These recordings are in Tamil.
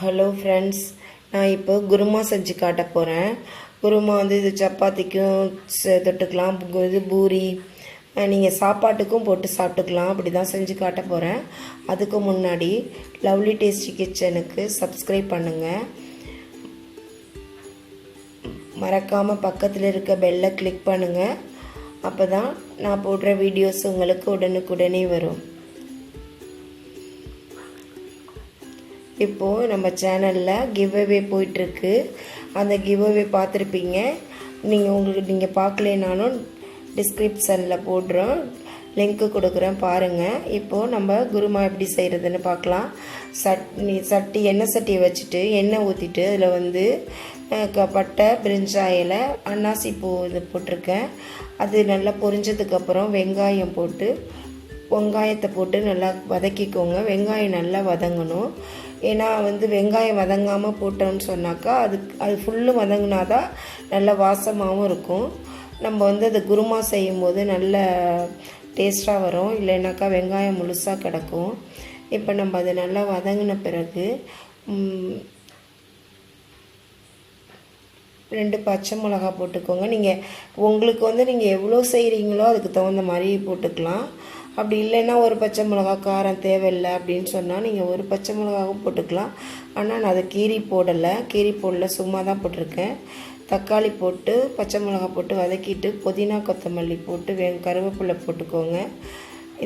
ஹலோ ஃப்ரெண்ட்ஸ், நான் இப்போ குருமா செஞ்சு காட்ட போகிறேன். குருமா வந்து இது சப்பாத்திக்கும் தொட்டுக்கலாம், இது பூரி, நீங்கள் சாப்பாட்டுக்கும் போட்டு சாப்பிட்டுக்கலாம். அப்படி தான் செஞ்சு காட்ட போகிறேன். அதுக்கு முன்னாடி லவ்லி டேஸ்டி கிச்சனுக்கு சப்ஸ்கிரைப் பண்ணுங்கள். மறக்காமல் பக்கத்தில் இருக்க பெல்லை கிளிக் பண்ணுங்கள். அப்போ தான் நான் போடுற வீடியோஸ் உங்களுக்கு உடனுக்குடனே வரும். இப்போது நம்ம சேனலில் கிவ்அவே போயிட்டுருக்கு. அந்த கிவ்அவே பார்த்துருப்பீங்க. நீங்கள் பார்க்கலனாலும் டிஸ்கிரிப்ஷனில் போடுறோம், லிங்க்கு கொடுக்குறேன், பாருங்கள். இப்போது நம்ம குருமா எப்படி செய்கிறதுன்னு பார்க்கலாம். எண்ணெய் சட்டியை வச்சுட்டு எண்ணெய் ஊற்றிட்டு அதில் வந்து பட்டை, பிரிஞ்சாயில், அன்னாசி பூ இது போட்டிருக்கேன். அது நல்லா பொரிஞ்சதுக்கப்புறம் வெங்காயத்தை போட்டு நல்லா வதக்கிக்கோங்க. வெங்காயம் நல்லா வதங்கணும். ஏன்னா வந்து வெங்காயம் வதங்காமல் போட்டோம்னு சொன்னாக்கா அது ஃபுல்லு வதங்கினா தான் நல்ல வாசமாகவும் இருக்கும். நம்ம வந்து அது குருமா செய்யும்போது நல்ல டேஸ்ட்டாக வரும். இல்லைனாக்கா வெங்காயம் முழுசாக கிடக்கும். இப்போ நம்ம அது நல்லா வதங்கின பிறகு 2 பச்சை மிளகா போட்டுக்கோங்க. உங்களுக்கு வந்து நீங்கள் எவ்வளோ செய்கிறீங்களோ அதுக்கு தகுந்த மாதிரி போட்டுக்கலாம். அப்படி இல்லைன்னா ஒரு பச்சை மிளகா காரம் தேவையில்லை அப்படின்னு சொன்னால் நீங்கள் ஒரு பச்சை மிளகாவும் போட்டுக்கலாம். ஆனால் நான் அதை கீரி போடல, சும்மா தான் போட்டிருக்கேன். தக்காளி போட்டு பச்சை மிளகா போட்டு வதக்கிட்டு புதினா கொத்தமல்லி போட்டு கருவேப்பிலை போட்டுக்கோங்க.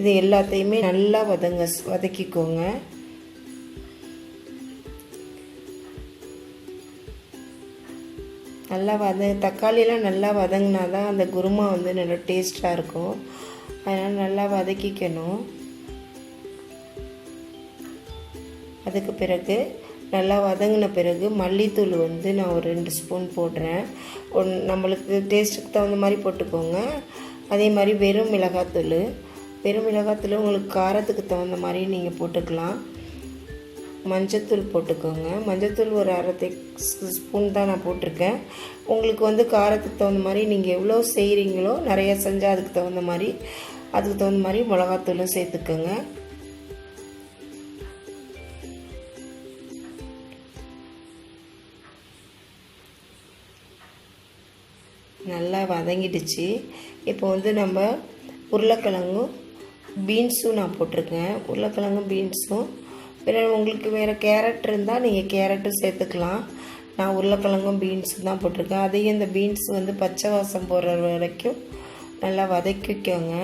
இது எல்லாத்தையுமே நல்லா வதக்கிக்கோங்க. நல்லா தக்காளியெலாம் நல்லா வதங்கினா தான் அந்த குருமா வந்து நல்லா டேஸ்ட்டாக இருக்கும். அதனால் நல்லா வதக்கிக்கணும். அதுக்கு பிறகு நல்லா வதங்கின பிறகு மல்லித்தூள் வந்து நான் ஒரு 2 ஸ்பூன் போடுறேன். நம்மளுக்கு டேஸ்ட்டுக்கு தகுந்த மாதிரி போட்டுக்கோங்க. அதே மாதிரி வெறும் மிளகாத்தூள் உங்களுக்கு காரத்துக்கு தகுந்த மாதிரி நீங்கள் போட்டுக்கலாம். மஞ்சத்தூள் போட்டுக்கோங்க. மஞ்சத்தூள் ஒரு 1/2 ஸ்பூன் தான் நான் போட்டிருக்கேன். உங்களுக்கு வந்து காரத்துக்கு தகுந்த மாதிரி நீங்கள் எவ்வளோ செய்கிறீங்களோ, நிறையா செஞ்சால் அதுக்கு தகுந்த மாதிரி மிளகாத்தூளும் சேர்த்துக்கோங்க. நல்லா வதங்கிடுச்சு. இப்போ வந்து நம்ம உருளைக்கிழங்கும் பீன்ஸும் நான் போட்டிருக்கேன். உருளைக்கிழங்கும் பீன்ஸும் உங்களுக்கு வேறு கேரட் இருந்தால் நீங்கள் கேரட்டும் சேர்த்துக்கலாம். நான் உருளைக்கிழங்கும் பீன்ஸும் தான் போட்டிருக்கேன். அதையும் இந்த பீன்ஸ் வந்து பச்சை வாசம் போடுற வரைக்கும் நல்லா வதக்கிக்கோங்க.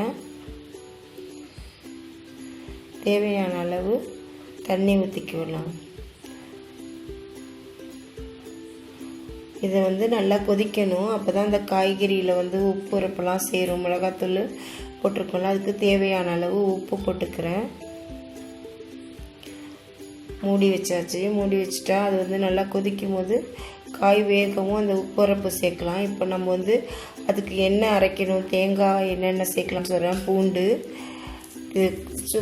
தேவையான அளவு தண்ணி ஊற்றிக்கலாம். இதை வந்து நல்லா கொதிக்கணும். அப்போ தான் இந்த காய்கறியில் வந்து உப்பு உரப்பெல்லாம் சேரும். மிளகாத்தூள் போட்டிருக்கோம்ல, அதுக்கு தேவையான அளவு உப்பு போட்டுக்கிறேன். மூடி வச்சுட்டா அது வந்து நல்லா கொதிக்கும் போது காய் வேகவும் அந்த உப்புரப்பு சேர்க்கலாம். இப்போ நம்ம வந்து அதுக்கு எண்ணெய் அரைக்கணும். தேங்காய் என்னென்ன சேர்க்கலாம்னு சொல்கிறேன். பூண்டு,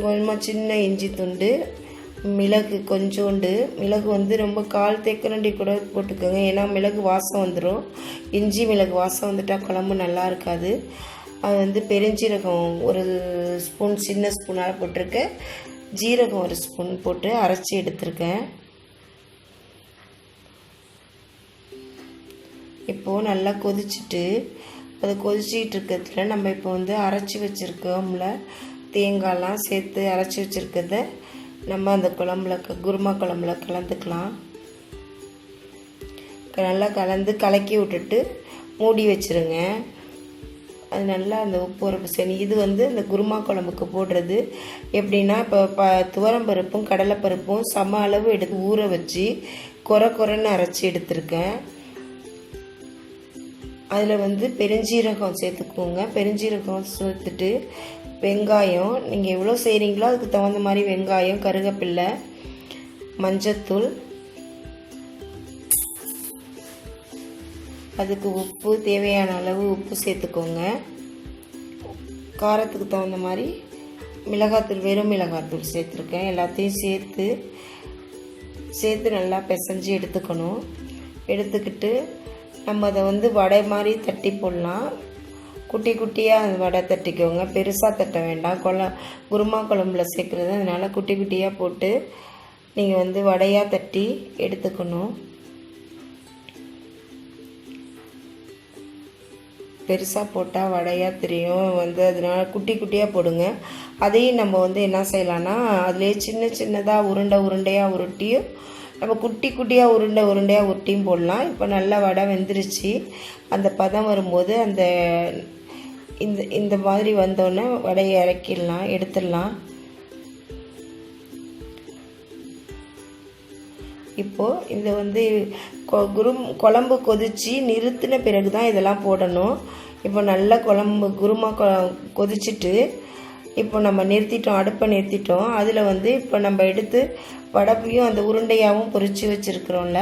கொஞ்சமாக சின்ன இஞ்சி துண்டு, மிளகு கொஞ்சோண்டு. மிளகு வந்து ரொம்ப 1/4 தேக்கரண்டி கூட போட்டுக்கோங்க. ஏன்னா மிளகு வாசம் வந்துடும். இஞ்சி மிளகு வாசம் வந்துட்டால் குழம்பு நல்லா இருக்காது. அது வந்து பெருஞ்சீரகம் ஒரு ஸ்பூன், சின்ன ஸ்பூனால் போட்டிருக்கேன். ஜீரகம் ஒரு ஸ்பூன் போட்டு அரைச்சி எடுத்துருக்கேன். இப்போது நல்லா கொதிச்சுட்டு அது கொதிச்சிட்டு இருக்கிறதுல நம்ம இப்போ வந்து அரைச்சி வச்சுருக்கோம்ல, தேங்காய்லாம் சேர்த்து அரைச்சி வச்சுருக்கிறத நம்ம அந்த குருமா குழம்புல கலந்துக்கலாம். நல்லா கலக்கி விட்டுட்டு மூடி வச்சுருங்க. அது நல்லா அந்த உப்பு உரப்பு சரி. இது வந்து இந்த குருமா குழம்புக்கு போடுறது எப்படின்னா, இப்போ துவரம்பருப்பும் கடலைப்பருப்பும் சம அளவு எடுத்து ஊற வச்சு கொரன்னு அரைச்சி எடுத்துருக்கேன். அதில் வந்து பெருஞ்சீரகம் சேர்த்துக்கோங்க. பெருஞ்சீரகம் சேர்த்துட்டு வெங்காயம், நீங்கள் எவ்வளோ செய்கிறீங்களோ அதுக்கு தகுந்த மாதிரி வெங்காயம், கருவேப்பிலை, மஞ்சத்தூள், அதுக்கு உப்பு, தேவையான அளவு உப்பு சேர்த்துக்கோங்க. காரத்துக்கு தகுந்த மாதிரி மிளகாத்தூள், வெறும் மிளகாத்தூள் சேர்த்துருக்கேன். எல்லாத்தையும் சேர்த்து நல்லா பிசைஞ்சு எடுத்துக்கணும். எடுத்துக்கிட்டு நம்ம அதை வந்து வடை மாதிரி தட்டி போடலாம். குட்டி குட்டியாக அந்த வடை தட்டிக்கோங்க. பெருசாக தட்ட வேண்டாம். குருமா குழம்புல சேர்க்குறது, அதனால் குட்டி குட்டியாக போட்டு நீங்கள் வந்து வடையாக தட்டி எடுத்துக்கணும். பெருசாக போட்டால் வடையாக தெரியும் வந்து, அதனால் குட்டி குட்டியாக போடுங்க. அதையும் நம்ம வந்து என்ன செய்யலான்னா அதிலே சின்ன சின்னதாக உருண்டையாக உருட்டியும் நம்ம குட்டி குட்டியாக உருண்டையாக உருட்டியும் போடலாம். இப்போ நல்லா வடை வெந்துருச்சு. அந்த பதம் வரும்போது அந்த இந்த மாதிரி வந்தோடனே வடையை இறக்கிடலாம், எடுத்துடலாம். இப்போது இந்த வந்து குழம்பு கொதித்து நிறுத்தின பிறகு தான் இதெல்லாம் போடணும். இப்போ நல்லா குருமா கொதிச்சுட்டு இப்போ நம்ம நிறுத்திட்டோம், அடுப்பை நிறுத்திட்டோம். அதில் வந்து இப்போ நம்ம எடுத்து வடைப்பையும் அந்த உருண்டையாகவும் பொரித்து வச்சுருக்குறோம்ல,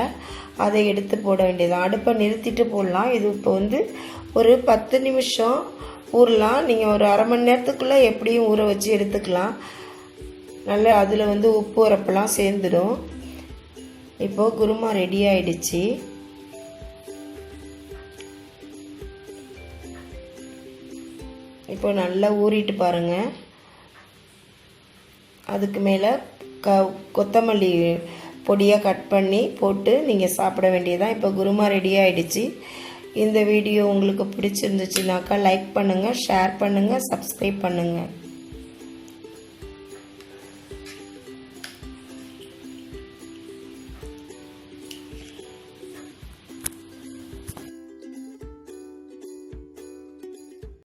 அதை எடுத்து போட வேண்டியது. அடுப்பை நிறுத்திட்டு போடலாம். இது இப்போ வந்து ஒரு 10 நிமிஷம் ஊறலாம். நீங்கள் ஒரு அரை மணி நேரத்துக்குள்ளே எப்படியும் ஊற வச்சு எடுத்துக்கலாம். நல்லா அதில் வந்து உப்பு உரப்பெல்லாம் சேர்ந்துடும். இப்போது குருமா ரெடி ஆயிடுச்சு. இப்போ நல்லா ஊறிட்டு பாருங்கள். அதுக்கு மேலே கொத்தமல்லி பொடியாக கட் பண்ணி போட்டு நீங்கள் சாப்பிட வேண்டியதான். இப்போ குருமா ரெடி ஆயிடுச்சு. இந்த வீடியோ உங்களுக்கு பிடிச்சிருந்துச்சுனாக்கா லைக் பண்ணுங்கள், ஷேர் பண்ணுங்கள், சப்ஸ்கிரைப் பண்ணுங்கள்.